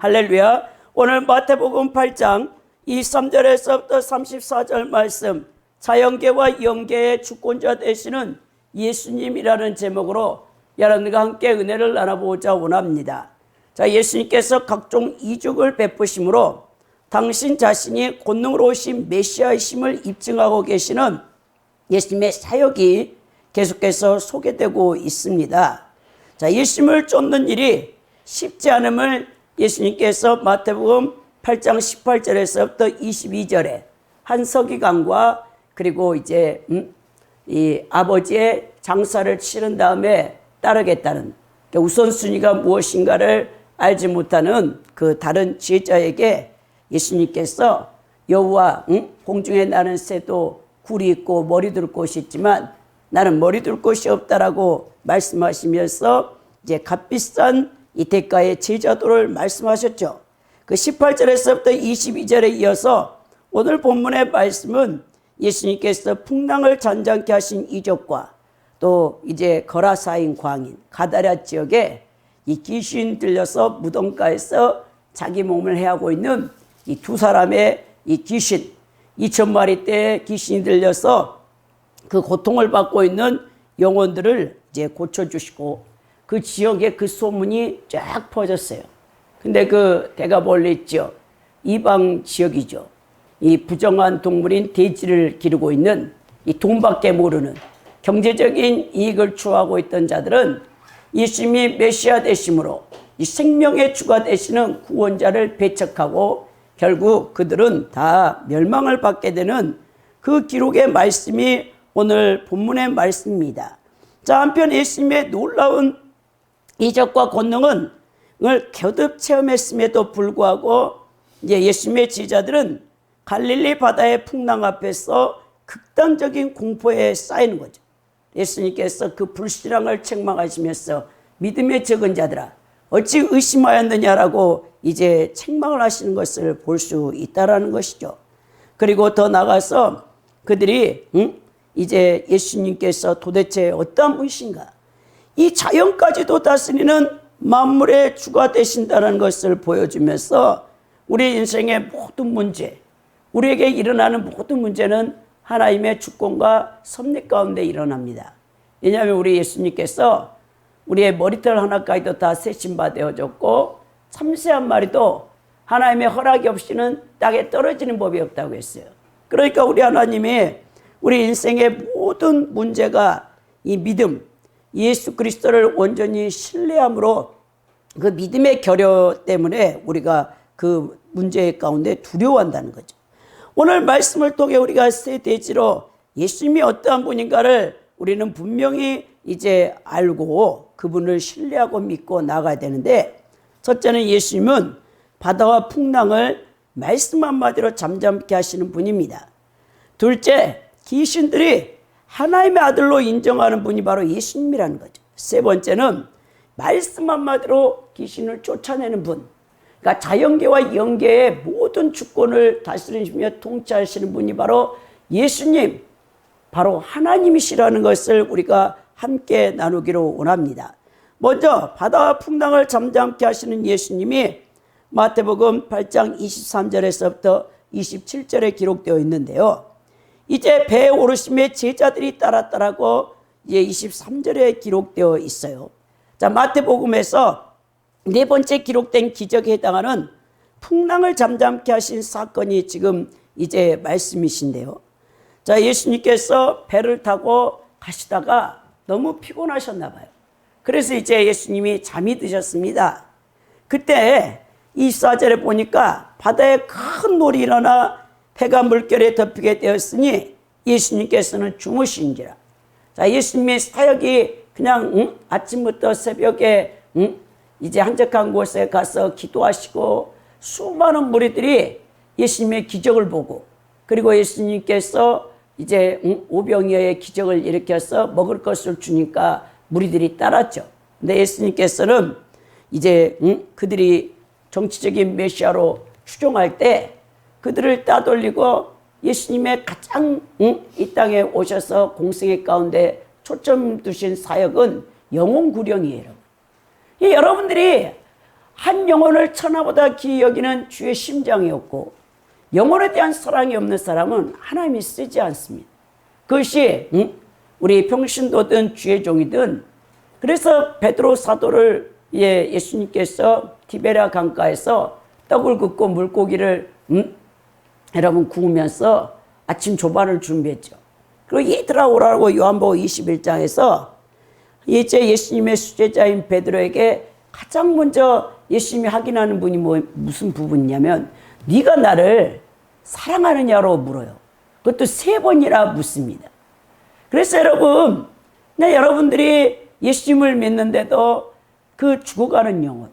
할렐루야. 오늘 마태복음 8장 23절에서부터 34절 말씀, 자연계와 영계의 주권자 되시는 예수님이라는 제목으로 여러분과 함께 은혜를 나눠보고자 원합니다. 자, 예수님께서 각종 이적을 베푸심으로 당신 자신이 권능으로 오신 메시아이심을 입증하고 계시는 예수님의 사역이 계속해서 소개되고 있습니다. 자, 예수님을 쫓는 일이 쉽지 않음을 예수님께서 마태복음 8장 18절에서부터 22절에 한 서기관과 그리고 이제 이 아버지의 장사를 치른 다음에 따르겠다는, 우선순위가 무엇인가를 알지 못하는 그 다른 지혜자에게 예수님께서 여호와 공중에 나는 새도 굴이 있고 머리 둘 곳이 있지만 나는 머리 둘 곳이 없다라고 말씀하시면서 이제 값비싼 이 대가의 제자도를 말씀하셨죠. 그 18절에서부터 22절에 이어서 오늘 본문의 말씀은 예수님께서 풍랑을 잔잔케 하신 이적과 또 이제 거라사인 광인 가다랴 지역에 이 귀신 들려서 무덤가에서 자기 몸을 해하고 있는 이 두 사람의 이 귀신 2,000마리대의 귀신이 들려서 그 고통을 받고 있는 영혼들을 이제 고쳐주시고 그 지역에 그 소문이 쫙 퍼졌어요. 근데 그 대가 멀리 있죠. 이방 지역이죠. 이 부정한 동물인 돼지를 기르고 있는 이 돈밖에 모르는 경제적인 이익을 추구하고 있던 자들은 예수님이 메시아 되심으로 이 생명의 주가 되시는 구원자를 배척하고 결국 그들은 다 멸망을 받게 되는 그 기록의 말씀이 오늘 본문의 말씀입니다. 자, 한편 예수님의 놀라운 이적과 권능은 거듭 체험했음에도 불구하고 이제 예수님의 제자들은 갈릴리 바다의 풍랑 앞에서 극단적인 공포에 쌓이는 거죠. 예수님께서 그 불신앙을 책망하시면서 믿음의 적은 자들아 어찌 의심하였느냐라고 이제 책망을 하시는 것을 볼 수 있다라는 것이죠. 그리고 더 나가서 그들이 이제 예수님께서 도대체 어떠한 분이신가, 이 자연까지도 다스리는 만물의 주가 되신다는 것을 보여주면서 우리 인생의 모든 문제, 우리에게 일어나는 모든 문제는 하나님의 주권과 섭리 가운데 일어납니다. 왜냐하면 우리 예수님께서 우리의 머리털 하나까지도 다 세심바 되어졌고 참새 한 마리도 하나님의 허락이 없이는 땅에 떨어지는 법이 없다고 했어요. 그러니까 우리 하나님이 우리 인생의 모든 문제가 이 믿음, 예수 그리스도를 온전히 신뢰함으로 그 믿음의 결여 때문에 우리가 그 문제 가운데 두려워한다는 거죠. 오늘 말씀을 통해 우리가 새 대지로 예수님이 어떠한 분인가를 우리는 분명히 이제 알고 그분을 신뢰하고 믿고 나가야 되는데, 첫째는 예수님은 바다와 풍랑을 말씀 한마디로 잠잠케 하시는 분입니다. 둘째, 귀신들이 하나님의 아들로 인정하는 분이 바로 예수님이라는 거죠. 세 번째는 말씀 한마디로 귀신을 쫓아내는 분, 그러니까 자연계와 영계의 모든 주권을 다스리시며 통치하시는 분이 바로 예수님, 바로 하나님이시라는 것을 우리가 함께 나누기로 원합니다. 먼저 바다와 풍랑을 잠잠케 하시는 예수님이 마태복음 8장 23절에서부터 27절에 기록되어 있는데요. 이제 배에 오르심에 제자들이 따랐다라고 이제 23절에 기록되어 있어요. 자, 마태복음에서 네 번째 기록된 기적에 해당하는 풍랑을 잠잠케 하신 사건이 지금 이제 말씀이신데요. 자, 예수님께서 배를 타고 가시다가 너무 피곤하셨나 봐요. 그래서 이제 예수님이 잠이 드셨습니다. 그때 24절에 보니까 바다에 큰 놀이 일어나 배가 물결에 덮이게 되었으니 예수님께서는 주무신지라. 자, 예수님의 사역이 그냥 아침부터 새벽에 이제 한적한 곳에 가서 기도하시고 수많은 무리들이 예수님의 기적을 보고, 그리고 예수님께서 이제 오병이어의 기적을 일으켜서 먹을 것을 주니까 무리들이 따랐죠. 근데 예수님께서는 이제 그들이 정치적인 메시아로 추종할 때 그들을 따돌리고 예수님의 가장 이 땅에 오셔서 공생의 가운데 초점 두신 사역은 영혼 구령이에요. 여러분들이 한 영혼을 천하보다 귀히 여기는 주의 심장이었고 영혼에 대한 사랑이 없는 사람은 하나님이 쓰지 않습니다. 그것이 우리 평신도든 주의 종이든 그래서 베드로 사도를 예수님께서 티베리아 강가에서 떡을 굽고 물고기를 여러분 구우면서 아침 조반을 준비했죠. 그리고 얘들아 오라고 요한복음 21장에서 이제 예수님의 수제자인 베드로에게 가장 먼저 예수님이 확인하는 분이 무슨 부분이냐면 네가 나를 사랑하느냐로 물어요. 그것도 3번이나 묻습니다. 그래서 여러분, 여러분들이 예수님을 믿는데도 그 죽어가는 영혼,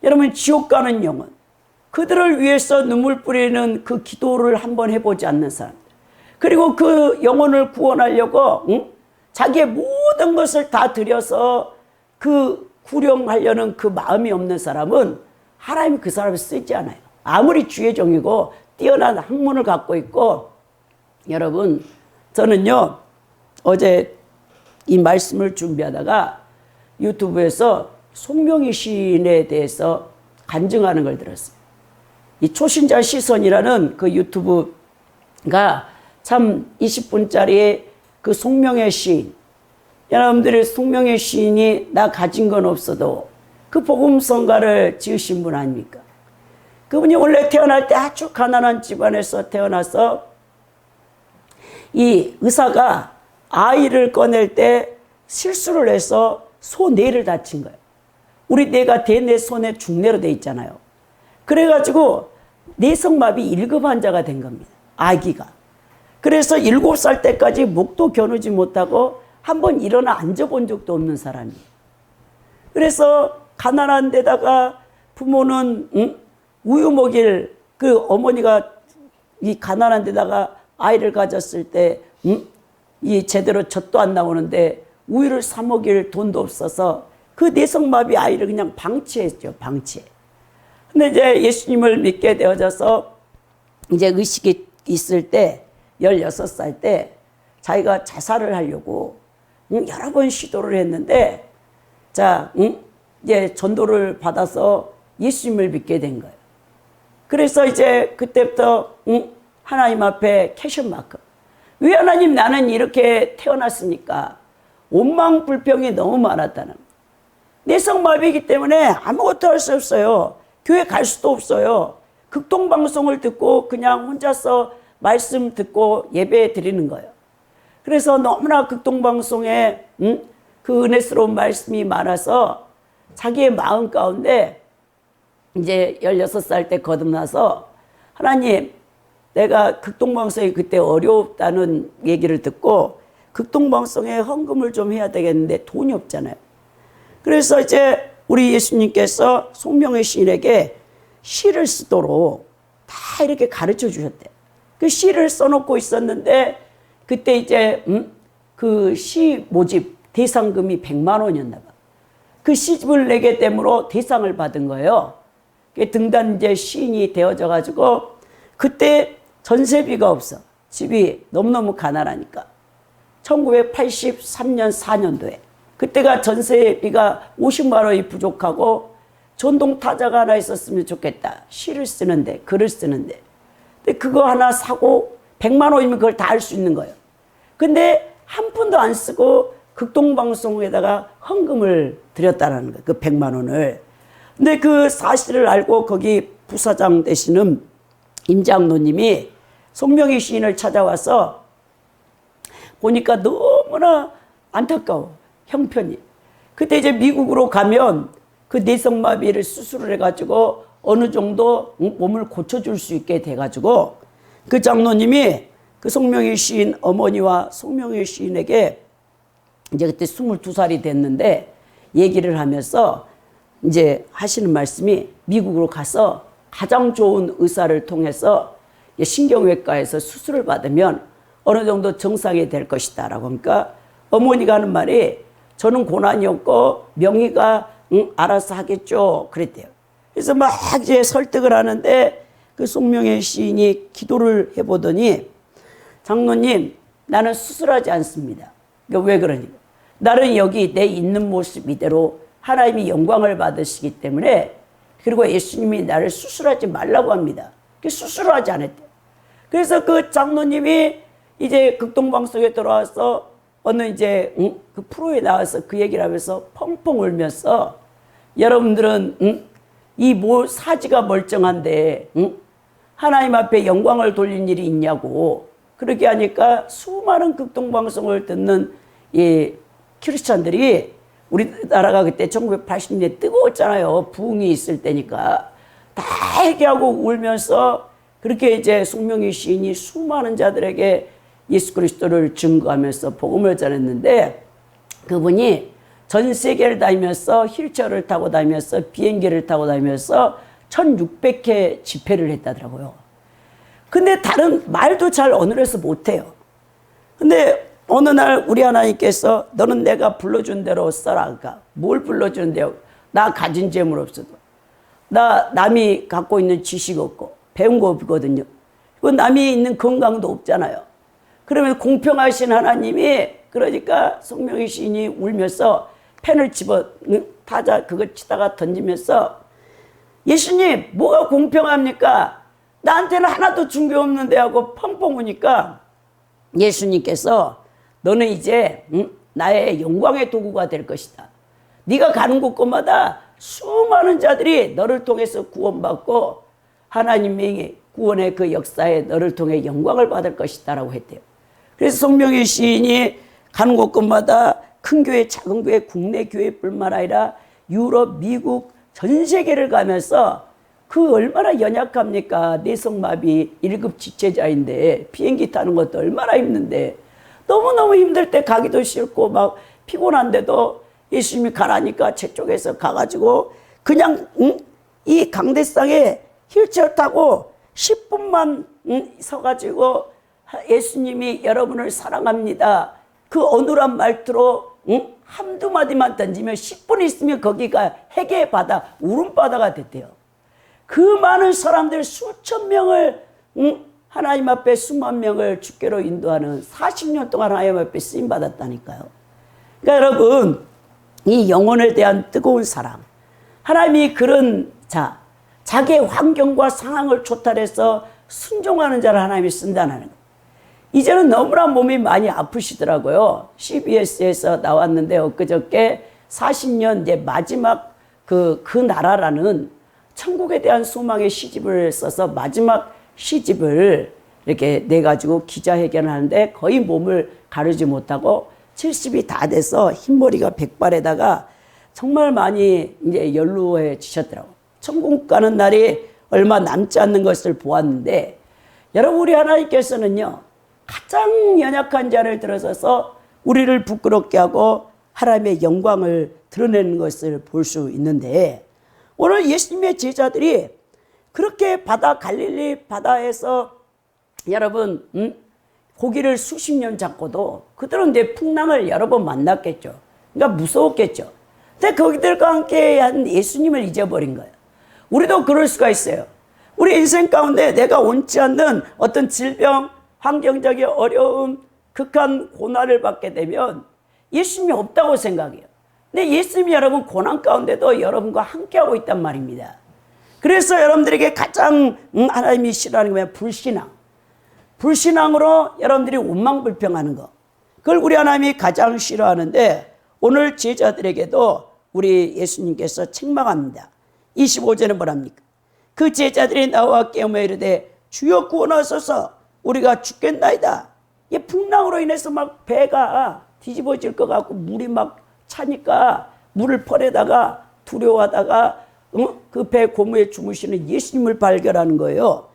여러분 지옥 가는 영혼, 그들을 위해서 눈물 뿌리는 그 기도를 한번 해보지 않는 사람들, 그리고 그 영혼을 구원하려고 자기의 모든 것을 다 들여서 그 구령하려는 그 마음이 없는 사람은 하나님이 그 사람을 쓰지 않아요. 아무리 주의 종이고 뛰어난 학문을 갖고 있고. 여러분, 저는요 어제 이 말씀을 준비하다가 유튜브에서 송명희 시인에 대해서 간증하는 걸 들었어요. 이 초신자 시선이라는 그 유튜브가 참 20분짜리 그 송명희 시인, 여러분들이 송명희 시인이 나 가진 건 없어도 그 복음성가를 지으신 분 아닙니까? 그분이 원래 태어날 때 아주 가난한 집안에서 태어나서 이 의사가 아이를 꺼낼 때 실수를 해서 소뇌를 다친 거예요. 우리 뇌가 대뇌, 소뇌, 중뇌로 돼 있잖아요. 그래가지고 뇌성마비 1급 환자가 된 겁니다. 아기가. 그래서 7살 때까지 목도 겨누지 못하고 한번 일어나 앉아본 적도 없는 사람이에요. 그래서 가난한 데다가 부모는 우유 먹일 그 어머니가 이 가난한 데다가 아이를 가졌을 때 이 제대로 젖도 안 나오는데 우유를 사 먹일 돈도 없어서 그 뇌성마비 아이를 그냥 방치했죠. 방치. 근데 이제 예수님을 믿게 되어져서 이제 의식이 있을 때 16살 때 자기가 자살을 하려고 여러 번 시도를 했는데 자, 이제 전도를 받아서 예수님을 믿게 된 거예요. 그래서 이제 그때부터 하나님 앞에 캐션 마크. 왜 하나님 나는 이렇게 태어났으니까 원망불평이 너무 많았다는 거예요. 뇌성마비이기 때문에 아무것도 할 수 없어요. 교회 갈 수도 없어요. 극동방송을 듣고 그냥 혼자서 말씀 듣고 예배 드리는 거예요. 그래서 너무나 극동방송에 그 은혜스러운 말씀이 많아서 자기의 마음 가운데 이제 16살 때 거듭나서 하나님, 내가 극동방송이 그때 어렵다는 얘기를 듣고 극동방송에 헌금을 좀 해야 되겠는데 돈이 없잖아요. 그래서 이제 우리 예수님께서 송명희 시인에게 시를 쓰도록 다 이렇게 가르쳐 주셨대요. 그 시를 써놓고 있었는데 그때 이제 그 시 모집 대상금이 100만 원이었나 봐. 그 시집을 내게 됨으로 대상을 받은 거예요. 등단제 시인이 되어져 가지고 그때 전세비가 없어. 집이 너무너무 가난하니까. 1983년 4년도에 그때가 전세비가 50만 원이 부족하고 전동 타자가 하나 있었으면 좋겠다. 시를 쓰는데, 글을 쓰는데. 근데 그거 하나 사고 100만 원이면 그걸 다 할 수 있는 거예요. 근데 한 푼도 안 쓰고 극동방송에다가 헌금을 드렸다는 거예요. 그 100만 원을. 근데 그 사실을 알고 거기 부사장 되시는 임장로님이 송명희 시인을 찾아와서 보니까 너무나 안타까워. 형편이. 그때 이제 미국으로 가면 그 뇌성마비를 수술을 해가지고 어느 정도 몸을 고쳐줄 수 있게 돼가지고 그 장로님이 그 송명희 시인 어머니와 송명희 시인에게 이제 그때 22살이 됐는데 얘기를 하면서 이제 하시는 말씀이 미국으로 가서 가장 좋은 의사를 통해서 신경외과에서 수술을 받으면 어느 정도 정상이 될 것이다 라고 하니까 어머니가 하는 말이 저는 고난이 없고 명의가 알아서 하겠죠 그랬대요. 그래서 막 이제 설득을 하는데 그 송명희 시인이 기도를 해보더니 장로님 나는 수술하지 않습니다. 그러니까 왜 그러니까 나는 여기 내 있는 모습 이대로 하나님이 영광을 받으시기 때문에 그리고 예수님이 나를 수술하지 말라고 합니다. 수술을 하지 않았대요. 그래서 그 장로님이 이제 극동방송에 들어와서 어느 이제 그 프로에 나와서 그 얘기를 하면서 펑펑 울면서 여러분들은 이 사지가 멀쩡한데 하나님 앞에 영광을 돌린 일이 있냐고 그렇게 하니까 수많은 극동방송을 듣는 이 크리스찬들이 우리나라가 그때 1980년대 뜨거웠잖아요. 부흥이 있을 때니까 다 얘기하고 울면서 그렇게 이제 송명희 시인이 수많은 자들에게 예수 그리스도를 증거하면서 복음을 전했는데 그분이 전 세계를 다니면서 휠체어를 타고 다니면서 비행기를 타고 다니면서 1600회 집회를 했다더라고요. 근데 다른 말도 잘 언어에서 못해요. 근데 어느 날 우리 하나님께서 너는 내가 불러준 대로 써라. 뭘 불러주는데요? 나 가진 재물 없어도 나 남이 갖고 있는 지식 없고 배운 거 없거든요. 그리고 남이 있는 건강도 없잖아요. 그러면 공평하신 하나님이 그러니까 송명희 시인이 울면서 펜을 집어 타자 그거 치다가 던지면서 예수님 뭐가 공평합니까? 나한테는 하나도 준 게 없는데 하고 펑펑 우니까 예수님께서 너는 이제 나의 영광의 도구가 될 것이다. 네가 가는 곳곳마다 수많은 자들이 너를 통해서 구원받고 하나님의 구원의 그 역사에 너를 통해 영광을 받을 것이다 라고 했대요. 그래서 송명희 시인이 가는 곳곳마다 큰 교회 작은 교회 국내 교회뿐만 아니라 유럽 미국 전 세계를 가면서 그 얼마나 연약합니까? 뇌성마비 1급 지체자인데 비행기 타는 것도 얼마나 힘든데 너무너무 힘들 때 가기도 싫고 막 피곤한데도 예수님이 가라니까 저쪽에서 가가지고 그냥 이 강대상에 휠체어 타고 10분만 서가지고 예수님이 여러분을 사랑합니다. 그 어눌한 말투로 한두 마디만 던지면 10분 있으면 거기가 해계의 바다, 울음바다가 됐대요. 그 많은 사람들 수천 명을 하나님 앞에 수만 명을 주께로 인도하는 40년 동안 하나님 앞에 쓰임받았다니까요. 그러니까 여러분 이 영혼에 대한 뜨거운 사랑 하나님이 그런 자기의 환경과 상황을 초탈해서 순종하는 자를 하나님이 쓴다는 거예요. 이제는 너무나 몸이 많이 아프시더라고요. CBS에서 나왔는데 엊그저께 40년 이제 마지막 그 나라라는 천국에 대한 소망의 시집을 써서 마지막 시집을 이렇게 내가지고 기자회견을 하는데 거의 몸을 가르지 못하고 70이 다 돼서 흰머리가 백발에다가 정말 많이 이제 연로해지셨더라고요. 천국 가는 날이 얼마 남지 않는 것을 보았는데 여러분 우리 하나님께서는요 가장 연약한 자를 들어서서 우리를 부끄럽게 하고 하나님의 영광을 드러내는 것을 볼 수 있는데 오늘 예수님의 제자들이 그렇게 갈릴리 바다에서 여러분 고기를 수십 년 잡고도 그들은 이제 풍랑을 여러 번 만났겠죠. 그러니까 무서웠겠죠. 근데 거기들과 함께 한 예수님을 잊어버린 거예요. 우리도 그럴 수가 있어요. 우리 인생 가운데 내가 원치 않는 어떤 질병, 환경적인 어려움, 극한 고난을 받게 되면 예수님이 없다고 생각해요. 근데 예수님이 여러분 고난 가운데도 여러분과 함께하고 있단 말입니다. 그래서 여러분들에게 가장 하나님이 싫어하는 게 불신앙. 불신앙으로 여러분들이 원망불평하는 거. 그걸 우리 하나님이 가장 싫어하는데 오늘 제자들에게도 우리 예수님께서 책망합니다. 25절은 뭐랍니까? 그 제자들이 나와 깨우며 이르되 주여 구원하소서 우리가 죽겠나이다. 이 풍랑으로 인해서 막 배가 뒤집어질 것 같고 물이 막 차니까 물을 퍼내다가 두려워하다가 그 배 고무에 주무시는 예수님을 발견하는 거예요.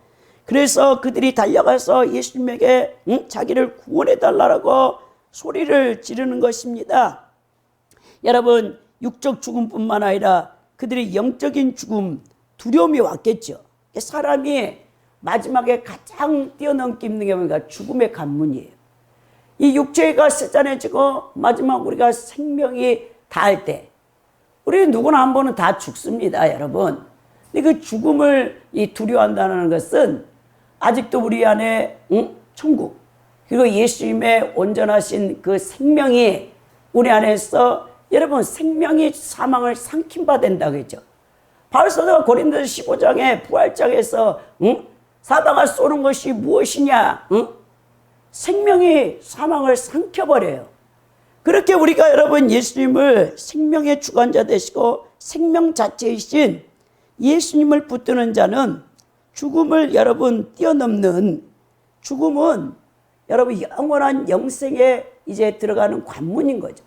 그래서 그들이 달려가서 예수님에게 자기를 구원해 달라고 소리를 지르는 것입니다. 여러분 육적 죽음뿐만 아니라 그들이 영적인 죽음, 두려움이 왔겠죠. 사람이 마지막에 가장 뛰어넘기 힘든 게 뭔가 죽음의 관문이에요. 이 육체가 세잔해지고 마지막 우리가 생명이 다할 때 우리는 누구나 한 번은 다 죽습니다, 여러분. 근데 그 죽음을 두려워한다는 것은 아직도 우리 안에 천국 그리고 예수님의 온전하신 그 생명이 우리 안에서 여러분 생명이 사망을 삼킨 바 된다고 했죠. 바울 사도가 고린도서 15장에 부활장에서 사방을 쏘는 것이 무엇이냐? 생명이 사망을 삼켜버려요. 그렇게 우리가 여러분 예수님을 생명의 주관자 되시고 생명 자체이신 예수님을 붙드는 자는 죽음을 여러분 뛰어넘는, 죽음은 여러분 영원한 영생에 이제 들어가는 관문인 거죠.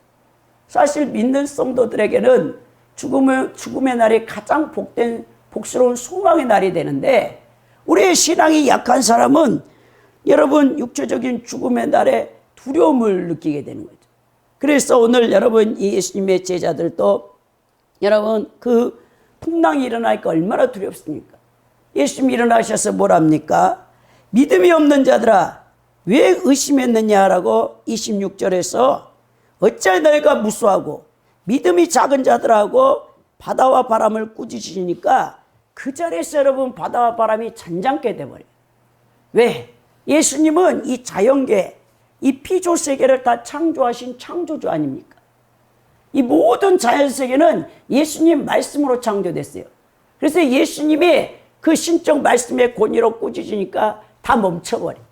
사실 믿는 성도들에게는 죽음의 날이 가장 복스러운 소망의 날이 되는데, 우리의 신앙이 약한 사람은 여러분 육체적인 죽음의 날에 두려움을 느끼게 되는 거죠. 그래서 오늘 여러분 이 예수님의 제자들도 여러분 그 풍랑이 일어나니까 얼마나 두렵습니까? 예수님이 일어나셔서 뭐랍니까? 믿음이 없는 자들아 왜 의심했느냐라고 26절에서 어찌하여 너희가 무수하고 믿음이 작은 자들하고 바다와 바람을 꾸짖으시니까 그 자리에서 여러분 바다와 바람이 잔잔케 돼버려요. 왜? 예수님은 이 자연계, 이 피조세계를 다 창조하신 창조주 아닙니까? 이 모든 자연세계는 예수님 말씀으로 창조됐어요. 그래서 예수님이 그 신적 말씀의 권위로 꾸짖으니까 다 멈춰버려요.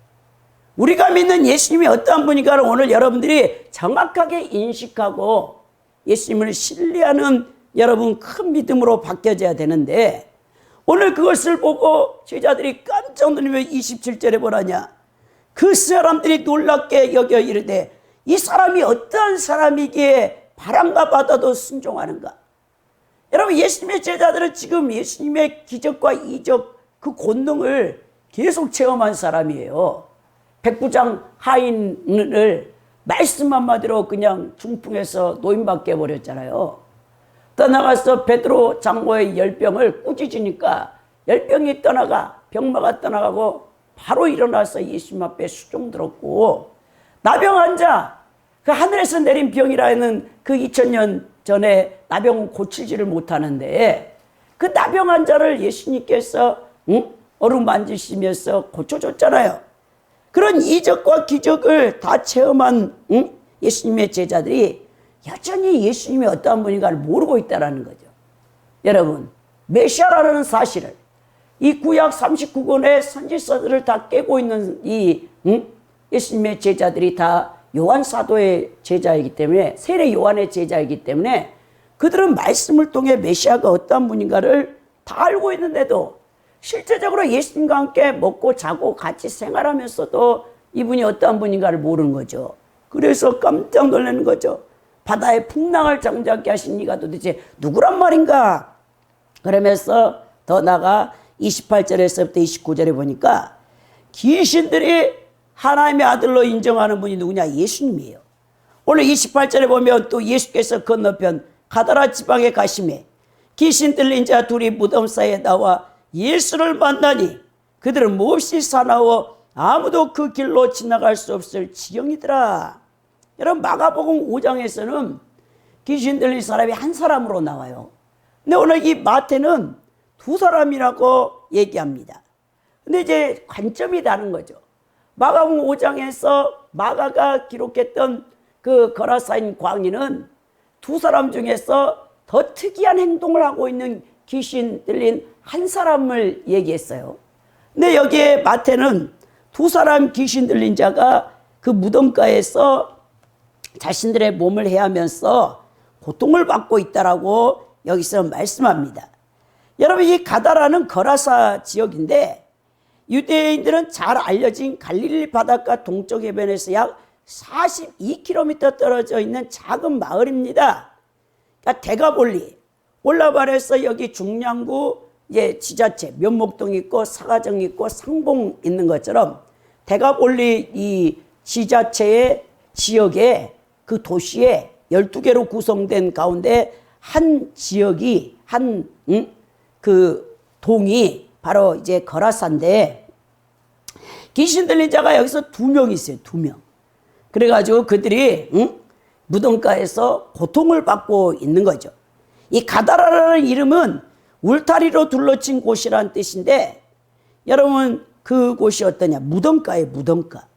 우리가 믿는 예수님이 어떠한 분인가를 오늘 여러분들이 정확하게 인식하고 예수님을 신뢰하는 여러분 큰 믿음으로 바뀌어져야 되는데, 오늘 그것을 보고 제자들이 깜짝 놀라며 27절에 뭐라냐? 그 사람들이 놀랍게 여겨 이르되 이 사람이 어떠한 사람이기에 바람과 바다도 순종하는가? 여러분 예수님의 제자들은 지금 예수님의 기적과 이적 그 권능을 계속 체험한 사람이에요. 백부장 하인을 말씀 한마디로 그냥 중풍에서 노인받게 버렸잖아요. 떠나가서 베드로 장로의 열병을 꾸짖으니까 열병이 떠나가, 병마가 떠나가고 바로 일어나서 예수님 앞에 수종 들었고, 나병 환자, 그 하늘에서 내린 병이라는 그 2000년 전에 나병은 고치지를 못하는데 그 나병 환자를 예수님께서 어루만지시면서 고쳐줬잖아요. 그런 이적과 기적을 다 체험한 예수님의 제자들이 여전히 예수님이 어떠한 분인가를 모르고 있다는 거죠. 여러분, 메시아라는 사실을 이 구약 39권의 선지서들을 다 깨고 있는 이 예수님의 제자들이 다 요한 사도의 제자이기 때문에, 세례 요한의 제자이기 때문에 그들은 말씀을 통해 메시아가 어떠한 분인가를 다 알고 있는데도 실제적으로 예수님과 함께 먹고 자고 같이 생활하면서도 이분이 어떠한 분인가를 모르는 거죠. 그래서 깜짝 놀라는 거죠. 바다에 풍랑을 잠잠케 하신 이가 도대체 누구란 말인가? 그러면서 더 나아가 28절에서부터 29절에 보니까 귀신들이 하나님의 아들로 인정하는 분이 누구냐? 예수님이에요. 오늘 28절에 보면 또 예수께서 건너편 가다라 지방에 가심에 귀신 들린 자 둘이 무덤 사이에 나와 예수를 만나니 그들은 몹시 사나워 아무도 그 길로 지나갈 수 없을 지경이더라. 여러분 마가복음 5장에서는 귀신 들린 사람이 한 사람으로 나와요. 근데 오늘 이 마태는 두 사람이라고 얘기합니다. 근데 이제 관점이 다른 거죠. 마가복음 5장에서 마가가 기록했던 그 거라사인 광인은 두 사람 중에서 더 특이한 행동을 하고 있는 귀신 들린 한 사람을 얘기했어요. 근데 여기에 마태는 두 사람 귀신 들린 자가 그 무덤가에서 자신들의 몸을 해하면서 고통을 받고 있다라고 여기서 말씀합니다. 여러분 이 가다라는 거라사 지역인데 유대인들은 잘 알려진 갈릴리 바닷가 동쪽 해변에서 약 42km 떨어져 있는 작은 마을입니다. 그러니까 대가볼리, 올라발에서 여기 중량구 지자체, 면목동 있고 사가정 있고 상봉 있는 것처럼 대가볼리 이 지자체의 지역에 그 도시에 12개로 구성된 가운데 한 지역이 그 동이 바로 이제 거라사인데 귀신 들린 자가 여기서 2명 있어요. 2명. 그래가지고 그들이 무덤가에서 고통을 받고 있는 거죠. 이 가다라라는 이름은 울타리로 둘러친 곳이라는 뜻인데 여러분 그 곳이 어떠냐? 무덤가예요. 무덤가.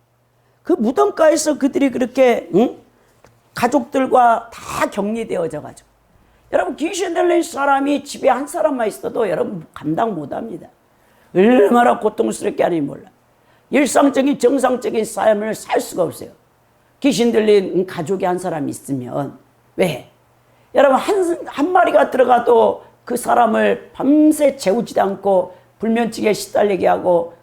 그 무덤가에서 그들이 그렇게 가족들과 다 격리되어져 가지고 여러분 귀신 들린 사람이 집에 한 사람만 있어도 여러분 감당 못합니다. 얼마나 고통스럽게 하는지 몰라. 일상적인 정상적인 삶을 살 수가 없어요. 귀신 들린 가족이 한 사람 있으면. 왜? 여러분 한 마리가 들어가도 그 사람을 밤새 재우지도 않고 불면증에 시달리게 하고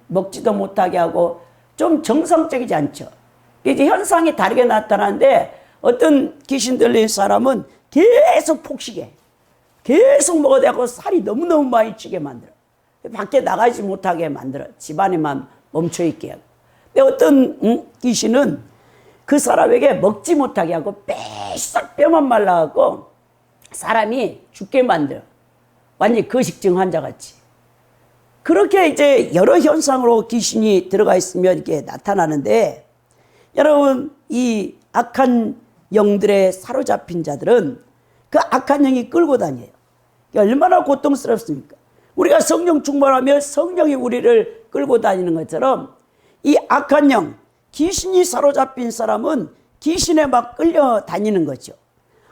먹지도 못하게 하고 좀 정상적이지 않죠. 이제 현상이 다르게 나타나는데 어떤 귀신 들린 사람은 계속 폭식해. 계속 먹어대고 살이 너무너무 많이 찌게 만들어. 밖에 나가지 못하게 만들어. 집안에만 멈춰있게 하고. 근데 어떤 귀신은 그 사람에게 먹지 못하게 하고 빼싹 뼈만 말라갖고 사람이 죽게 만들어. 완전히 거식증 환자같이. 그렇게 이제 여러 현상으로 귀신이 들어가 있으면 이렇게 나타나는데, 여러분 이 악한 영들에 사로잡힌 자들은 그 악한 영이 끌고 다녀요. 얼마나 고통스럽습니까? 우리가 성령 충만하면 성령이 우리를 끌고 다니는 것처럼 이 악한 영, 귀신이 사로잡힌 사람은 귀신에 막 끌려 다니는 거죠.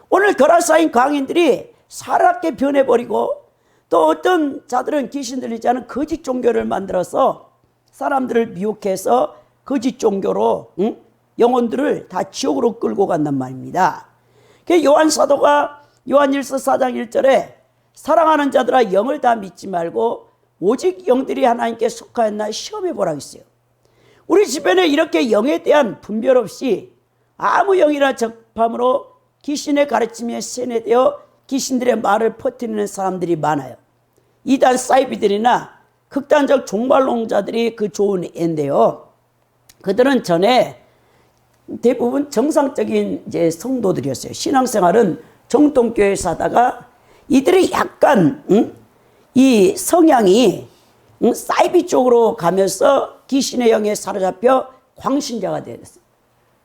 오늘 거라사인 강인들이 사납게 변해버리고, 또 어떤 자들은 귀신 들리지 않은 거짓 종교를 만들어서 사람들을 미혹해서 거짓 종교로 영혼들을 다 지옥으로 끌고 간단 말입니다. 요한 사도가 요한일서 4장 1절에 사랑하는 자들아 영을 다 믿지 말고 오직 영들이 하나님께 속하였나 시험해 보라고 했어요. 우리 주변에 이렇게 영에 대한 분별 없이 아무 영이나 접함으로 귀신의 가르침에 세뇌되어 귀신들의 말을 퍼뜨리는 사람들이 많아요. 이단 사이비들이나 극단적 종말론자들이 그 좋은 예인데요. 그들은 전에 대부분 정상적인 이제 성도들이었어요. 신앙생활은 정통교회에서 하다가 이들이 약간 이 성향이 사이비 쪽으로 가면서 귀신의 영에 사로잡혀 광신자가 되었어요.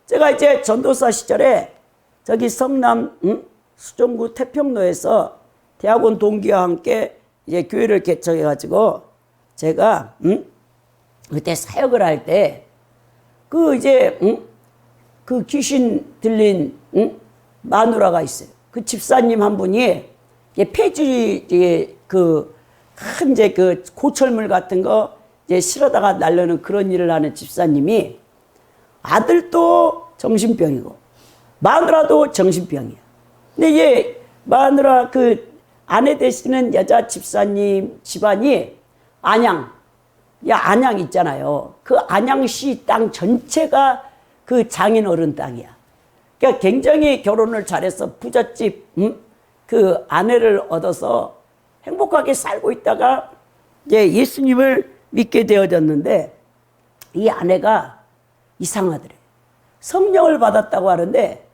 제가 이제 전도사 시절에 저기 성남 수정구 태평로에서 대학원 동기와 함께 이제 교회를 개척해가지고 제가 그때 사역을 할 때 그 이제 그 귀신 들린 마누라가 있어요. 그 집사님 한 분이 폐지 그 큰 이제 그 고철물 같은 거 이제 실어다가 날려는 그런 일을 하는 집사님이 아들도 정신병이고 마누라도 정신병이야. 근데 얘 마누라 그 아내 되시는 여자 집사님 집안이 안양 있잖아요. 그 안양시 땅 전체가 그 장인어른 땅이야. 그러니까 굉장히 결혼을 잘해서 부잣집 그 아내를 얻어서 행복하게 살고 있다가 이제 예수님을 믿게 되어졌는데 이 아내가 이상하더래. 성령을 받았다고 하는데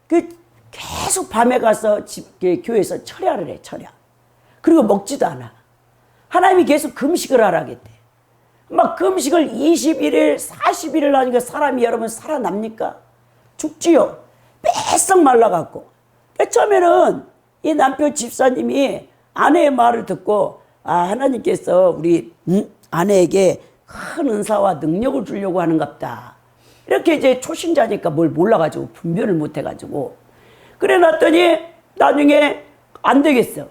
그 계속 밤에 가서 교회에서 철야를 해, 철야. 그리고 먹지도 않아. 하나님이 계속 금식을 하라겠대. 막 금식을 21일, 40일을 하니까 사람이 여러분 살아납니까? 죽지요. 뺏썩 말라갖고. 처음에는 이 남편 집사님이 아내의 말을 듣고 하나님께서 우리 아내에게 큰 은사와 능력을 주려고 하는갑다. 이렇게 이제 초신자니까 뭘 몰라가지고 분별을 못해가지고 그래 놨더니 나중에 안 되겠어.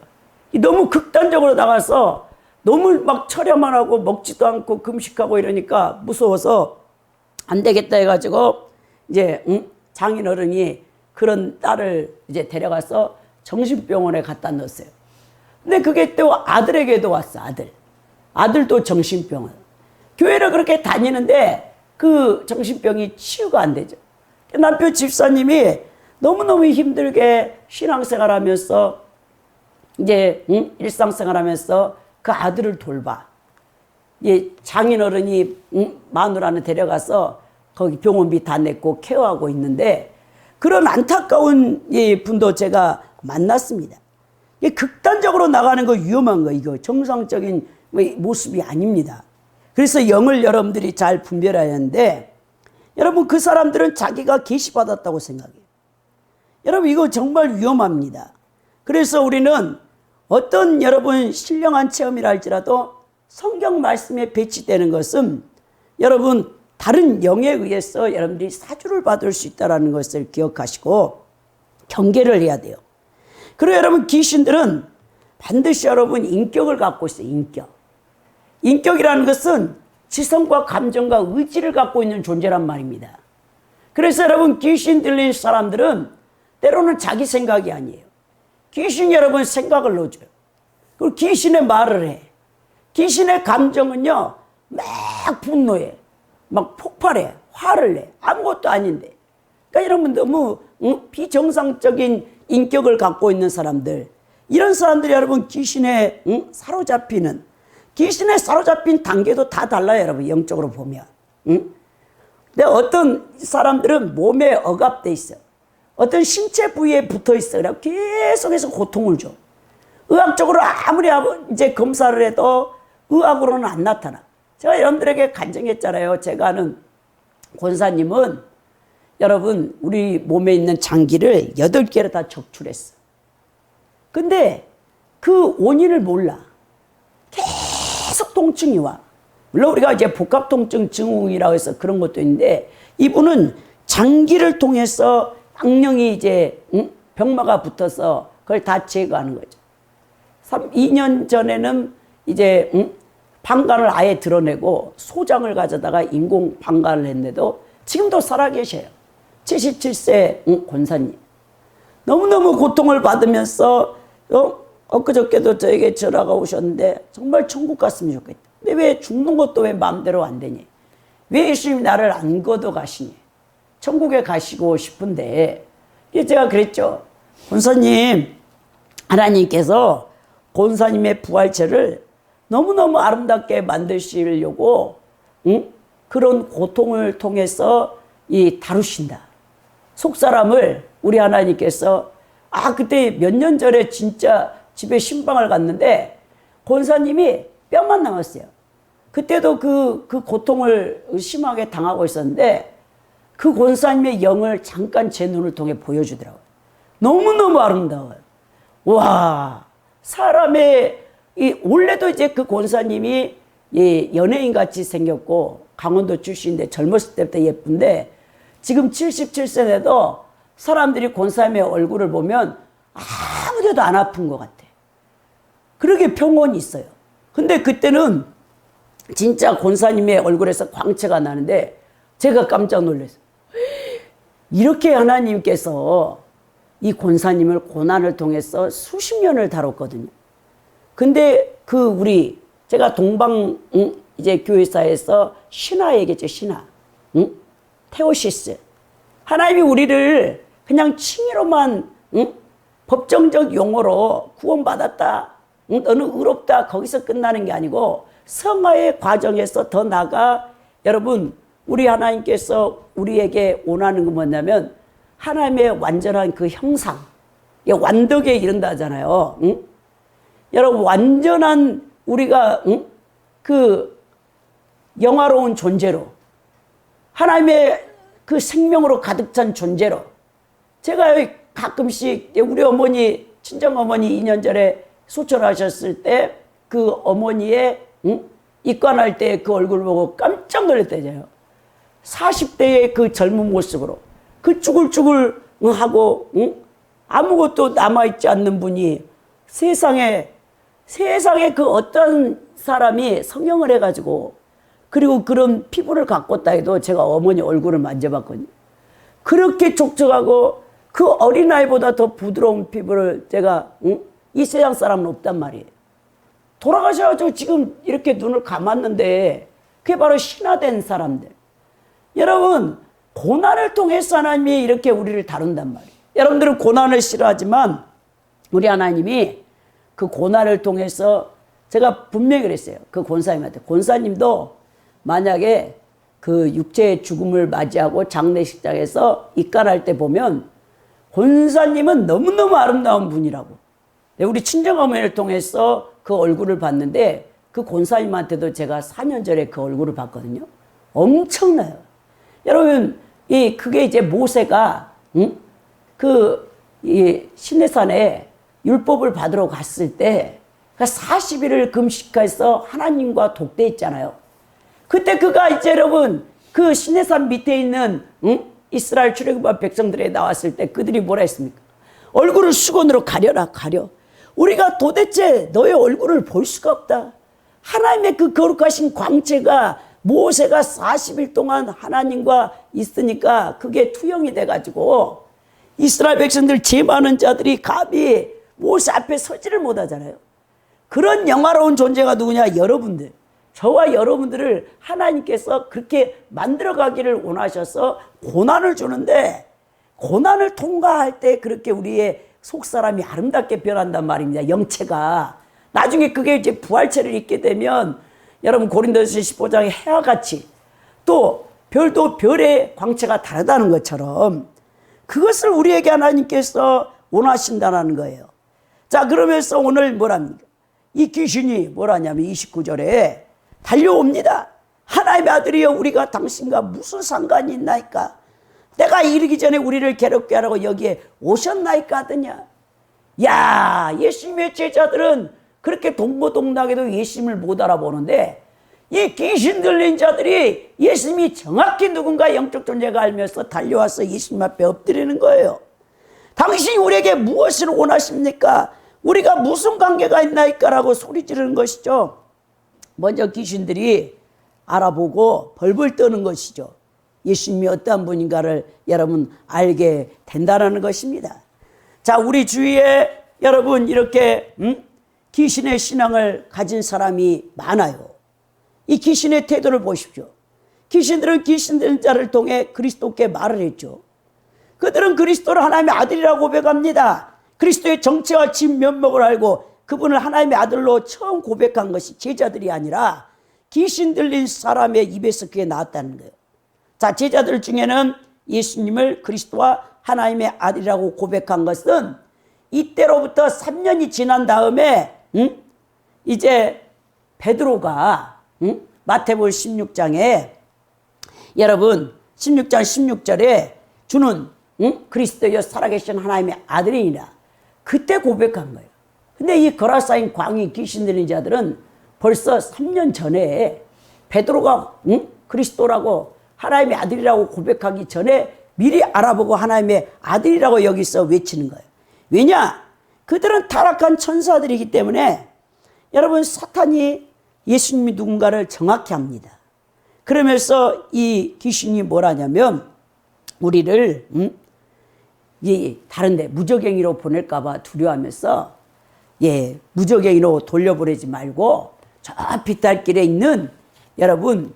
너무 극단적으로 나가서 너무 막 철야만 하고 먹지도 않고 금식하고 이러니까 무서워서 안 되겠다 해가지고 이제 장인어른이 그런 딸을 이제 데려가서 정신병원에 갖다 넣었어요. 근데 그게 또 아들에게도 왔어. 아들도 정신병원. 교회를 그렇게 다니는데 그 정신병이 치유가 안 되죠. 남편 집사님이 너무너무 힘들게 신앙생활하면서 이제 일상생활하면서 그 아들을 돌봐. 이 장인어른이 마누라는 데려가서 거기 병원비 다 냈고 케어하고 있는데 그런 안타까운 이 분도 제가 만났습니다. 극단적으로 나가는 거 위험한 거 이거 정상적인 모습이 아닙니다. 그래서 영을 여러분들이 잘 분별해야 하는데 여러분 그 사람들은 자기가 계시받았다고 생각해요. 여러분 이거 정말 위험합니다. 그래서 우리는 어떤 여러분 신령한 체험이라 할지라도 성경 말씀에 배치되는 것은 여러분 다른 영에 의해서 여러분들이 사주를 받을 수 있다는 것을 기억하시고 경계를 해야 돼요. 그리고 여러분 귀신들은 반드시 여러분 인격을 갖고 있어요. 인격. 인격이라는 것은 지성과 감정과 의지를 갖고 있는 존재란 말입니다. 그래서 여러분 귀신 들린 사람들은 때로는 자기 생각이 아니에요. 귀신 여러분 생각을 넣어줘요. 그리고 귀신의 말을 해. 귀신의 감정은요 막 분노해. 막 폭발해. 화를 내. 아무것도 아닌데. 그러니까 여러분 너무 비정상적인 인격을 갖고 있는 사람들, 이런 사람들이 여러분 귀신에 사로잡히는, 귀신에 사로잡힌 단계도 다 달라요. 여러분 영적으로 보면. 근데 어떤 사람들은 몸에 억압돼 있어요. 어떤 신체 부위에 붙어 있어요. 그래서 계속해서 고통을 줘. 의학적으로 아무리 이제 검사를 해도 의학으로는 안 나타나. 제가 여러분들에게 간증했잖아요. 제가 아는 권사님은 여러분 우리 몸에 있는 장기를 8개를 다 적출했어. 근데 그 원인을 몰라. 계속 통증이 와. 물론 우리가 이제 복합통증 증후군이라고 해서 그런 것도 있는데, 이분은 장기를 통해서 악령이 이제 병마가 붙어서 그걸 다 제거하는 거죠. 2년 전에는 이제 방광을 아예 드러내고 소장을 가져다가 인공 방광을 했는데도 지금도 살아계셔요. 77세 권사님. 너무너무 고통을 받으면서 엊그저께도 저에게 전화가 오셨는데 정말 천국 갔으면 좋겠다. 근데 왜 죽는 것도 왜 마음대로 안 되니? 왜 예수님이 나를 안 걷어 가시니? 천국에 가시고 싶은데, 제가 그랬죠. 권사님, 하나님께서 권사님의 부활체를 너무너무 아름답게 만드시려고 그런 고통을 통해서 다루신다. 속사람을 우리 하나님께서, 그때 몇 년 전에 진짜 집에 신방을 갔는데 권사님이 뼈만 남았어요. 그때도 그 고통을 심하게 당하고 있었는데 그 권사님의 영을 잠깐 제 눈을 통해 보여주더라고요. 너무너무 아름다워요. 와, 사람의 원래도 이제 그 권사님이 연예인 같이 생겼고 강원도 출신인데 젊었을 때부터 예쁜데 지금 77세 돼도 사람들이 권사님의 얼굴을 보면 아무데도 안 아픈 것 같아. 그러게 평온이 있어요. 근데 그때는 진짜 권사님의 얼굴에서 광채가 나는데 제가 깜짝 놀랐어요. 이렇게 하나님께서 이 권사님을 고난을 통해서 수십 년을 다뤘거든요. 근데 제가 동방 이제 교회사에서 신화 얘기했죠. 신화. 테오시스. 하나님이 우리를 그냥 칭의로만 법정적 용어로 구원받았다, 너는 의롭다, 거기서 끝나는 게 아니고 성화의 과정에서 더 나아가 여러분 우리 하나님께서 우리에게 원하는 건 뭐냐면 하나님의 완전한 그 형상, 완덕에 이른다 하잖아요. 여러분 완전한 우리가 그 영화로운 존재로, 하나님의 그 생명으로 가득 찬 존재로. 제가 가끔씩 우리 어머니, 친정어머니 2년 전에 수술하셨을 때 그 어머니의 입관할 때 그 얼굴 보고 깜짝 놀랐대요. 40대의 그 젊은 모습으로 그 쭈글쭈글 하고 아무것도 남아있지 않는 분이 세상에 그 어떤 사람이 성형을 해가지고 그리고 그런 피부를 갖고 있다 해도 제가 어머니 얼굴을 만져봤거든요. 그렇게 촉촉하고 그 어린아이보다 더 부드러운 피부를 제가 이 세상 사람은 없단 말이에요. 돌아가셔가지고 지금 이렇게 눈을 감았는데 그게 바로 신화된 사람들. 여러분 고난을 통해서 하나님이 이렇게 우리를 다룬단 말이에요. 여러분들은 고난을 싫어하지만 우리 하나님이 그 고난을 통해서, 제가 분명히 그랬어요. 그 권사님한테, 권사님도 만약에 그 육체의 죽음을 맞이하고 장례식장에서 입관할 때 보면 권사님은 너무너무 아름다운 분이라고. 우리 친정어머니를 통해서 그 얼굴을 봤는데 그 권사님한테도 제가 4년 전에 그 얼굴을 봤거든요. 엄청나요. 여러분, 그게 이제 모세가 시내산에 율법을 받으러 갔을 때 40일을 금식해서 하나님과 독대했잖아요. 그때 그가 이제 여러분 그 시내산 밑에 있는 이스라엘 출애굽한 백성들에 나왔을 때 그들이 뭐라 했습니까? 얼굴을 수건으로 가려라, 가려. 우리가 도대체 너의 얼굴을 볼 수가 없다. 하나님의 그 거룩하신 광채가 모세가 40일 동안 하나님과 있으니까 그게 투영이 돼가지고 이스라엘 백성들 죄 많은 자들이 감히 모세 앞에 서지를 못하잖아요. 그런 영화로운 존재가 누구냐? 여러분들. 저와 여러분들을 하나님께서 그렇게 만들어가기를 원하셔서 고난을 주는데, 고난을 통과할 때 그렇게 우리의 속사람이 아름답게 변한단 말입니다. 영체가. 나중에 그게 이제 부활체를 입게 되면 여러분 고린도서 15장의 해와 같이 또 별도 별의 광채가 다르다는 것처럼 그것을 우리에게 하나님께서 원하신다는 거예요. 자, 그러면서 오늘 뭐랍니까? 이 귀신이 뭐라냐면 29절에 달려옵니다. 하나님의 아들이여, 우리가 당신과 무슨 상관이 있나이까? 내가 이르기 전에 우리를 괴롭게 하라고 여기에 오셨나이까 하더냐. 야, 예수님의 제자들은 그렇게 동고동락해도 예수님을 못 알아보는데 이 귀신 들린 자들이 예수님이 정확히 누군가 영적 존재가 알면서 달려와서 예수님 앞에 엎드리는 거예요. 당신이 우리에게 무엇을 원하십니까? 우리가 무슨 관계가 있나이까? 라고 소리 지르는 것이죠. 먼저 귀신들이 알아보고 벌벌 떠는 것이죠. 예수님이 어떠한 분인가를 여러분 알게 된다는 것입니다. 자, 우리 주위에 여러분 이렇게 귀신의 신앙을 가진 사람이 많아요. 이 귀신의 태도를 보십시오. 귀신들은 귀신들 자를 통해 그리스도께 말을 했죠. 그들은 그리스도를 하나님의 아들이라고 고백합니다. 그리스도의 정체와 진면목을 알고 그분을 하나님의 아들로 처음 고백한 것이 제자들이 아니라 귀신 들린 사람의 입에서 그게 나왔다는 거예요. 자, 제자들 중에는 예수님을 그리스도와 하나님의 아들이라고 고백한 것은 이때로부터 3년이 지난 다음에 이제 베드로가 마태복음 16장에 여러분 16장 16절에 주는 그리스도여 살아계신 하나님의 아들이니라 그때 고백한 거예요. 근데 이 거라사인 광이 귀신 들린 자들은 벌써 3년 전에 베드로가 그리스도라고 하나님의 아들이라고 고백하기 전에 미리 알아보고 하나님의 아들이라고 여기서 외치는 거예요. 왜냐? 그들은 타락한 천사들이기 때문에 여러분 사탄이 예수님이 누군가를 정확히 합니다. 그러면서 이 귀신이 뭐라냐면 우리를 다른데 무적행위로 보낼까 봐 두려워하면서 무적행위로 돌려보내지 말고 저 빗달길에 있는 여러분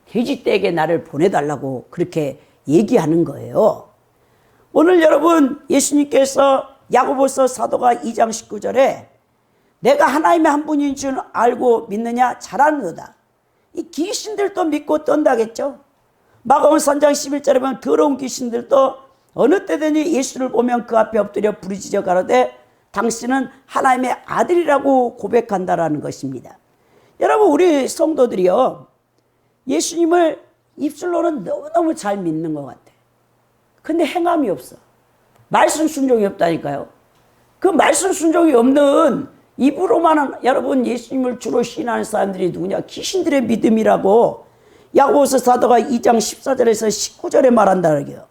돼지떼에게 나를 보내달라고 그렇게 얘기하는 거예요. 오늘 여러분 예수님께서 야고보서 사도가 2장 19절에 내가 하나님의 한 분인 줄 알고 믿느냐? 잘하는도다. 이 귀신들도 믿고 떤다겠죠. 마가복음 3장 11절에 보면 더러운 귀신들도 어느 때든지 예수를 보면 그 앞에 엎드려 부르짖어 가로되 당신은 하나님의 아들이라고 고백한다라는 것입니다. 여러분 우리 성도들이요 예수님을 입술로는 너무너무 잘 믿는 것 같아. 근데 행함이 없어. 말씀 순종이 없다니까요. 그 말씀 순종이 없는 입으로만 여러분 예수님을 주로 신하는 사람들이 누구냐? 귀신들의 믿음이라고 야고보서 사도가 2장 14절에서 19절에 말한다는 거예요.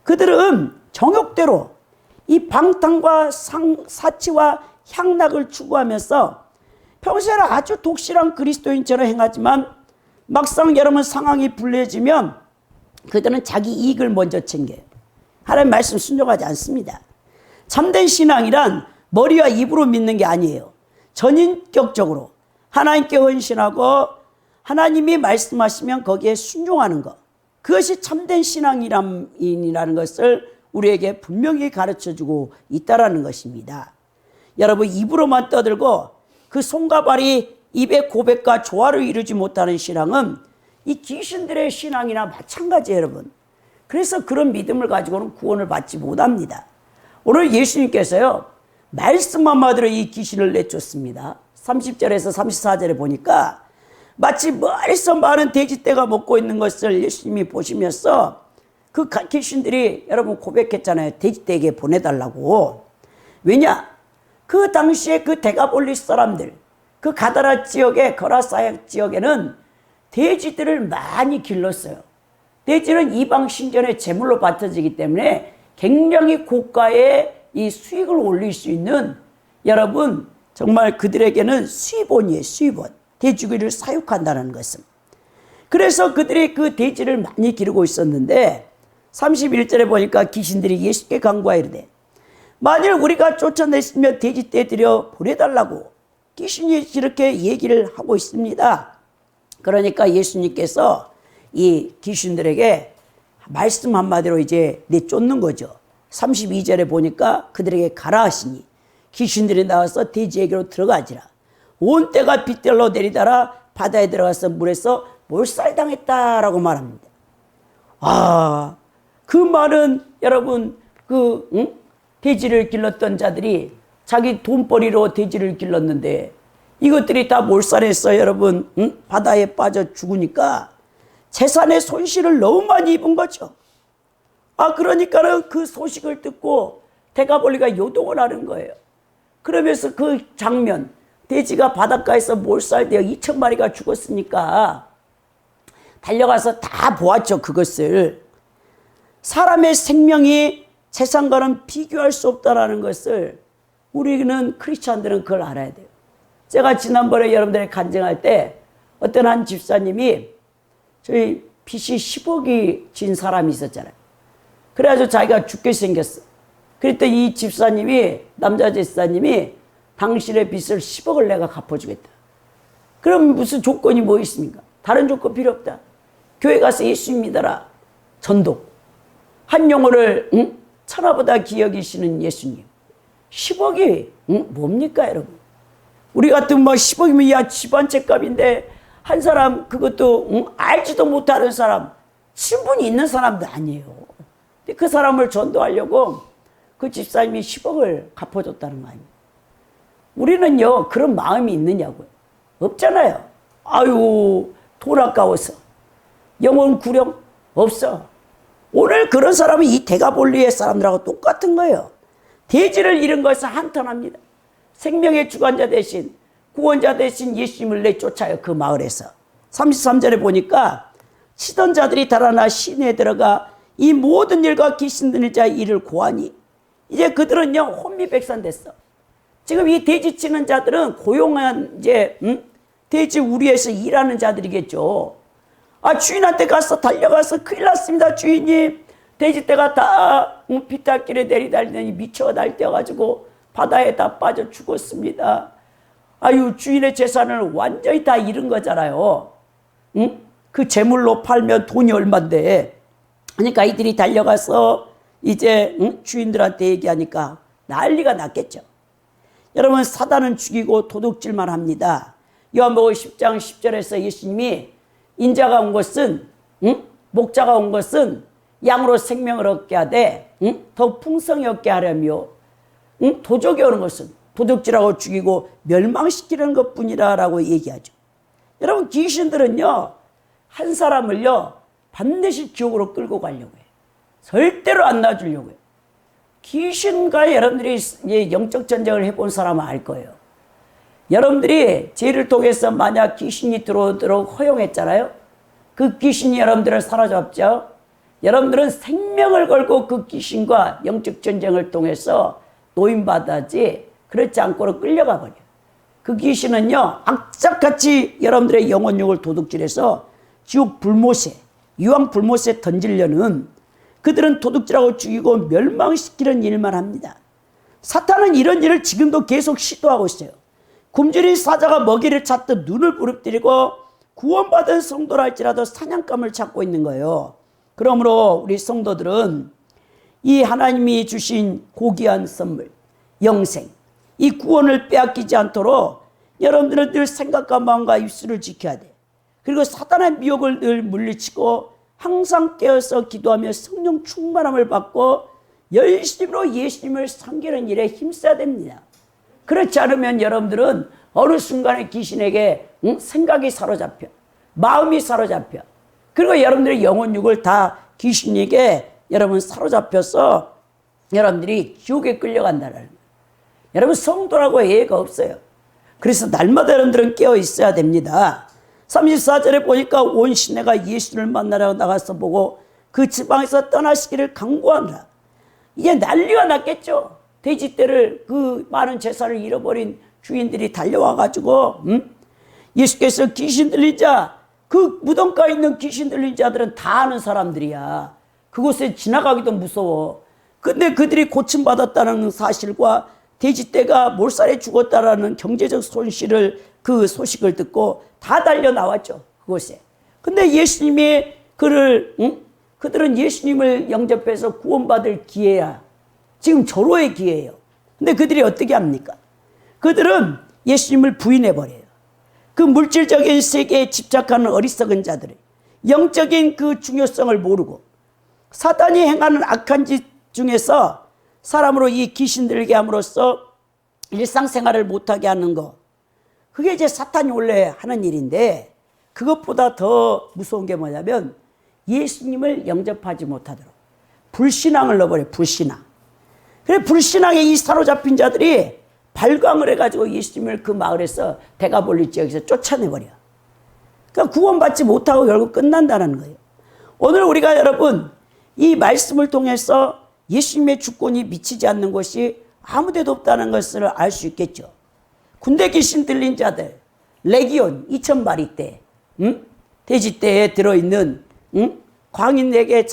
그들은 정욕대로 이 방탕과 사치와 향락을 추구하면서 평소에는 아주 독실한 그리스도인처럼 행하지만 막상 여러분 상황이 불리해지면 그들은 자기 이익을 먼저 챙겨요. 하나님 말씀 순종하지 않습니다. 참된 신앙이란 머리와 입으로 믿는 게 아니에요. 전인격적으로 하나님께 헌신하고 하나님이 말씀하시면 거기에 순종하는 것. 그것이 참된 신앙이라는 것을 우리에게 분명히 가르쳐주고 있다는 것입니다. 여러분 입으로만 떠들고 그 손과 발이 입의 고백과 조화를 이루지 못하는 신앙은 이 귀신들의 신앙이나 마찬가지예요, 여러분. 그래서 그런 믿음을 가지고는 구원을 받지 못합니다. 오늘 예수님께서요 말씀만 받으러 이 귀신을 내쫓습니다. 30절에서 34절에 보니까 마치 멀리서 많은 돼지떼가 먹고 있는 것을 예수님이 보시면서 그 귀신들이 여러분 고백했잖아요. 돼지떼에게 보내달라고. 왜냐? 그 당시에 그 데가볼리스 사람들, 그 가다라 지역의 거라사 지역에는 돼지들을 많이 길렀어요. 돼지는 이방 신전의 제물로 바쳐지기 때문에 굉장히 고가의 이 수익을 올릴 수 있는 여러분 정말 그들에게는 수입원이에요. 수입원. 돼지고기를 사육한다는 것은. 그래서 그들이 그 돼지를 많이 기르고 있었는데 31절에 보니까 귀신들이 예수께 간구하여 이르되 만일 우리가 쫓아냈으면 돼지떼 들여 보내달라고 귀신이 이렇게 얘기를 하고 있습니다. 그러니까 예수님께서 이 귀신들에게 말씀 한마디로 이제 내쫓는 거죠. 32절에 보니까 그들에게 가라 하시니 귀신들이 나와서 돼지에게로 들어가지라. 온 때가 빗들로 내리다라 바다에 들어가서 물에서 몰살당했다라고 말합니다. 아, 그 말은 여러분 돼지를 길렀던 자들이 자기 돈벌이로 돼지를 길렀는데 이것들이 다 몰살했어요. 여러분 바다에 빠져 죽으니까 재산의 손실을 너무 많이 입은 거죠. 아, 그러니까는 그 소식을 듣고 대가볼리가 요동을 하는 거예요. 그러면서 그 장면, 돼지가 바닷가에서 몰살되어 2,000마리가 죽었으니까 달려가서 다 보았죠. 그것을. 사람의 생명이 재산과는 비교할 수 없다는 것을 우리는 크리스찬들은 그걸 알아야 돼요. 제가 지난번에 여러분들이 간증할 때 어떤 한 집사님이 저희 빚이 10억이 진 사람이 있었잖아요. 그래가지고 자기가 죽게 생겼어. 그랬더니 이 집사님이, 남자 집사님이 당신의 빚을 10억을 내가 갚아주겠다. 그럼 무슨 조건이 뭐 있습니까? 다른 조건 필요 없다. 교회 가서 예수 믿어라. 전도. 한 영혼을 천하보다 기여기시는 예수님. 10억이 뭡니까 여러분? 우리 같은 뭐 10억이면 야 집안채 값인데 한 사람 그것도 알지도 못하는 사람, 신분이 있는 사람도 아니에요. 근데 그 사람을 전도하려고 그 집사님이 10억을 갚아줬다는 거 아니에요. 우리는요 그런 마음이 있느냐고요. 없잖아요. 아유 돈 아까워서. 영혼 구령 없어. 오늘 그런 사람은 이 대가볼리의 사람들하고 똑같은 거예요. 돼지를 잃은 것을 한탄합니다. 생명의 주관자 대신 구원자 대신 예수님을 내쫓아요. 그 마을에서. 33절에 보니까 치던 자들이 달아나 시내에 들어가 이 모든 일과 귀신 들린 자의 일을 고하니 이제 그들은요 혼미백산됐어. 지금 이 돼지 치는 자들은 고용한 이제 돼지 우리에서 일하는 자들이겠죠. 아, 주인한테 가서 달려가서 큰일 났습니다 주인님. 돼지떼가 다 비탈길에 내리달더니 미쳐 날뛰어가지고 바다에 다 빠져 죽었습니다. 아유, 주인의 재산을 완전히 다 잃은 거잖아요. 응? 그 재물로 팔면 돈이 얼만데. 그러니까 이들이 달려가서 이제 주인들한테 얘기하니까 난리가 났겠죠. 여러분, 사단은 죽이고 도둑질만 합니다. 요한복음 10장 10절에서 예수님이 인자가 온 것은 목자가 온 것은 양으로 생명을 얻게 하되 더 풍성히 얻게 하려며 도적이 오는 것은 도둑질하고 죽이고 멸망시키는 것뿐이라고 얘기하죠. 여러분, 귀신들은요 한 사람을요 반드시 지옥으로 끌고 가려고 해요. 절대로 안 놔주려고 해요. 귀신과 여러분들이 영적 전쟁을 해본 사람은 알 거예요. 여러분들이 죄를 통해서 만약 귀신이 들어오도록 허용했잖아요. 그 귀신이 여러분들을 사로잡죠. 여러분들은 생명을 걸고 그 귀신과 영적 전쟁을 통해서 노인받아지 그렇지 않고는 끌려가 버려요. 그 귀신은요 악착같이 여러분들의 영혼육을 도둑질해서 지옥 불못에 유황 불못에 던지려는 그들은 도둑질하고 죽이고 멸망시키는 일만 합니다. 사탄은 이런 일을 지금도 계속 시도하고 있어요. 굶주린 사자가 먹이를 찾듯 눈을 부릅뜨리고 구원받은 성도라 할지라도 사냥감을 찾고 있는 거예요. 그러므로 우리 성도들은 이 하나님이 주신 고귀한 선물, 영생, 이 구원을 빼앗기지 않도록 여러분들은 늘 생각과 마음과 입술을 지켜야 돼. 그리고 사탄의 미혹을 늘 물리치고 항상 깨어서 기도하며 성령 충만함을 받고 열심으로 예수님을 섬기는 일에 힘써야 됩니다. 그렇지 않으면 여러분들은 어느 순간에 귀신에게 생각이 사로잡혀, 마음이 사로잡혀, 그리고 여러분들의 영혼육을 다 귀신에게 여러분 사로잡혀서 여러분들이 지옥에 끌려간다는 거예요. 여러분, 성도라고 예의가 없어요. 그래서 날마다 여러분들은 깨어 있어야 됩니다. 34절에 보니까 온 시내가 예수를 만나러 나가서 보고 그 지방에서 떠나시기를 강구하느라. 이제 난리가 났겠죠. 돼지떼를 그 많은 재산을 잃어버린 주인들이 달려와가지고 예수께서 귀신 들린 자, 그 무덤가에 있는 귀신 들린 자들은 다 아는 사람들이야. 그곳에 지나가기도 무서워. 근데 그들이 고침받았다는 사실과 돼지떼가 몰살에 죽었다라는 경제적 손실을, 그 소식을 듣고 다 달려 나왔죠, 그곳에. 근데 예수님이 그들은 예수님을 영접해서 구원받을 기회야. 지금 절호의 기회예요. 근데 그들이 어떻게 합니까? 그들은 예수님을 부인해버려요. 그 물질적인 세계에 집착하는 어리석은 자들이 영적인 그 중요성을 모르고 사단이 행하는 악한 짓 중에서 사람으로 이 귀신 들게 함으로써 일상생활을 못하게 하는 거, 그게 이제 사탄이 원래 하는 일인데, 그것보다 더 무서운 게 뭐냐면 예수님을 영접하지 못하도록 불신앙을 넣어버려요. 불신앙. 그래, 불신앙에 이 사로잡힌 자들이 발광을 해가지고 예수님을 그 마을에서 대가볼리 지역에서 쫓아내버려. 그러니까 구원받지 못하고 결국 끝난다는 거예요. 오늘 우리가 여러분 이 말씀을 통해서 예수님의 주권이 미치지 않는 곳이 아무데도 없다는 것을 알 수 있겠죠. 군대 귀신 들린 자들, 레기온 2,000마리 떼, 돼지떼에 들어있는, 광인에게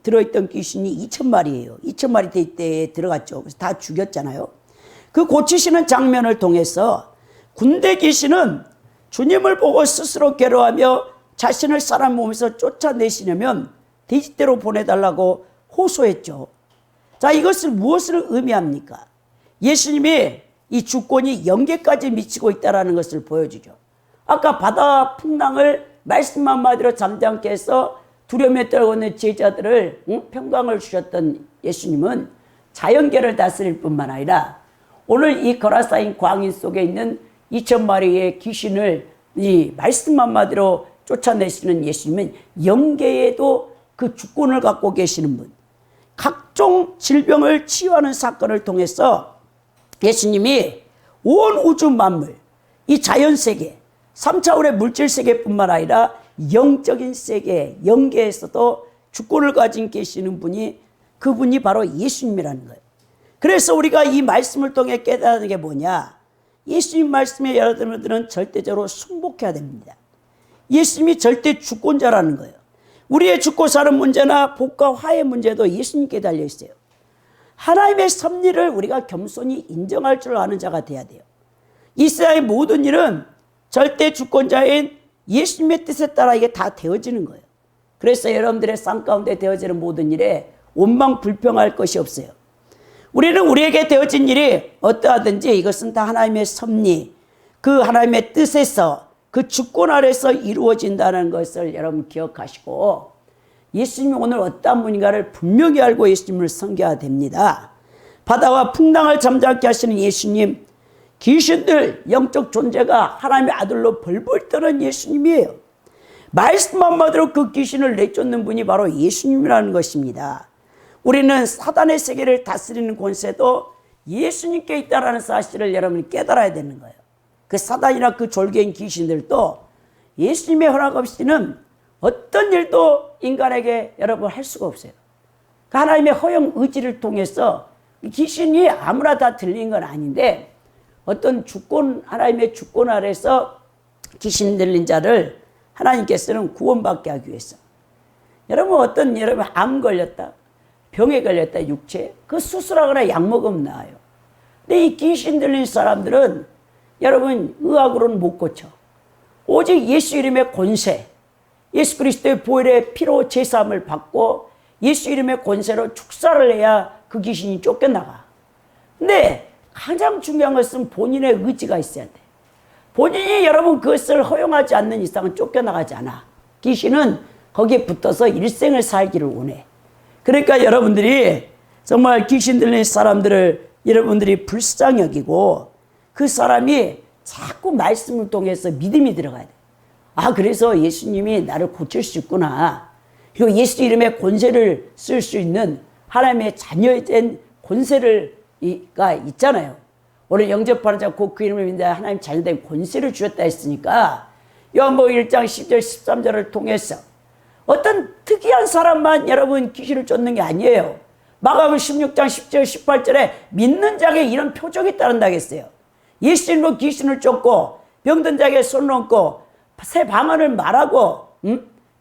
들어있던 귀신이 2,000마리예요. 2,000마리 돼지떼에 들어갔죠. 그래서 다 죽였잖아요. 그 고치시는 장면을 통해서 군대 귀신은 주님을 보고 스스로 괴로워하며 자신을 사람 몸에서 쫓아내시려면 돼지떼로 보내달라고 호소했죠. 자, 이것을 무엇을 의미합니까? 예수님이 이 주권이 영계까지 미치고 있다는 것을 보여주죠. 아까 바다 풍랑을 말씀 한마디로 잠잠케 해서 두려움에 떨고 있는 제자들을 평강을 주셨던 예수님은 자연계를 다스릴 뿐만 아니라 오늘 이 거라사인 광인 속에 있는 2,000마리의 귀신을 이 말씀 한마디로 쫓아내시는 예수님은 영계에도 그 주권을 갖고 계시는 분. 각종 질병을 치유하는 사건을 통해서 예수님이 온 우주 만물, 이 자연세계, 3차원의 물질세계뿐만 아니라 영적인 세계, 영계에서도 주권을 가진 계시는 분이, 그분이 바로 예수님이라는 거예요. 그래서 우리가 이 말씀을 통해 깨달은 게 뭐냐? 예수님 말씀에 여러분들은 절대적으로 순복해야 됩니다. 예수님이 절대 주권자라는 거예요. 우리의 죽고 사는 문제나 복과 화의 문제도 예수님께 달려 있어요. 하나님의 섭리를 우리가 겸손히 인정할 줄 아는 자가 돼야 돼요. 이 세상의 모든 일은 절대 주권자인 예수님의 뜻에 따라 이게 다 되어지는 거예요. 그래서 여러분들의 삶 가운데 되어지는 모든 일에 원망 불평할 것이 없어요. 우리는 우리에게 되어진 일이 어떠하든지 이것은 다 하나님의 섭리, 그 하나님의 뜻에서 그 주권 아래서 이루어진다는 것을 여러분 기억하시고, 예수님이 오늘 어떠한 분인가를 분명히 알고 예수님을 섬겨야 됩니다. 바다와 풍랑을 잠잠케 하시는 예수님, 귀신들 영적 존재가 하나님의 아들로 벌벌 떠는 예수님이에요. 말씀 한마디로 그 귀신을 내쫓는 분이 바로 예수님이라는 것입니다. 우리는 사단의 세계를 다스리는 권세도 예수님께 있다는 사실을 여러분이 깨달아야 되는 거예요. 그 사단이나 그 졸개인 귀신들도 예수님의 허락 없이는 어떤 일도 인간에게 여러분 할 수가 없어요. 그 하나님의 허용 의지를 통해서 귀신이 아무나 다 들린 건 아닌데, 어떤 주권, 하나님의 주권 아래서 귀신 들린 자를 하나님께서는 구원받게 하기 위해서, 여러분 여러분 암 걸렸다, 병에 걸렸다, 육체, 그 수술하거나 약 먹으면 나아요. 근데 이 귀신 들린 사람들은 여러분 의학으로는 못 고쳐. 오직 예수 이름의 권세, 예수 그리스도의 보혈의 피로 제사함을 받고 예수 이름의 권세로 축사를 해야 그 귀신이 쫓겨나가. 근데 가장 중요한 것은 본인의 의지가 있어야 돼. 본인이 여러분 그것을 허용하지 않는 이상은 쫓겨나가지 않아. 귀신은 거기에 붙어서 일생을 살기를 원해. 그러니까 여러분들이 정말 귀신 들린 사람들을 여러분들이 불쌍히 여기고, 그 사람이 자꾸 말씀을 통해서 믿음이 들어가야 돼. 아, 그래서 예수님이 나를 고칠 수 있구나. 그리고 예수 이름의 권세를 쓸 수 있는 하나님의 자녀된 권세가 있잖아요. 오늘 영접하는 자 곧 그 이름을 믿는다, 하나님 자녀된 권세를 주셨다 했으니까 요한복음 1장 10절 13절을 통해서 어떤 특이한 사람만 여러분 귀신을 쫓는 게 아니에요. 마가복음 16장 10절 18절에 믿는 자에게 이런 표적이 따른다고 했어요. 예수님으로 귀신을 쫓고 병든 자에게 손을 얹고 새 방언을 말하고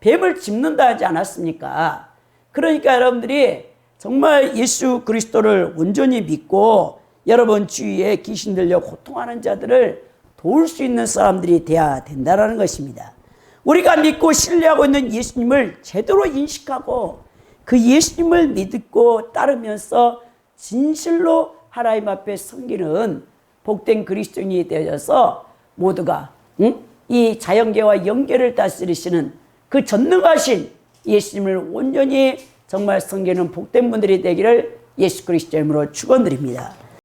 뱀을 짚는다 하지 않았습니까? 그러니까 여러분들이 정말 예수 그리스도를 온전히 믿고 여러분 주위에 귀신 들려 고통하는 자들을 도울 수 있는 사람들이 되어야 된다는 것입니다. 우리가 믿고 신뢰하고 있는 예수님을 제대로 인식하고 그 예수님을 믿고 따르면서 진실로 하나님 앞에 섬기는 복된 그리스도인이 되어서 모두가 이 자연계와 영계를 다스리시는 그 전능하신 예수님을 온전히 정말 섬기는 복된 분들이 되기를 예수 그리스도 이름으로 축원드립니다.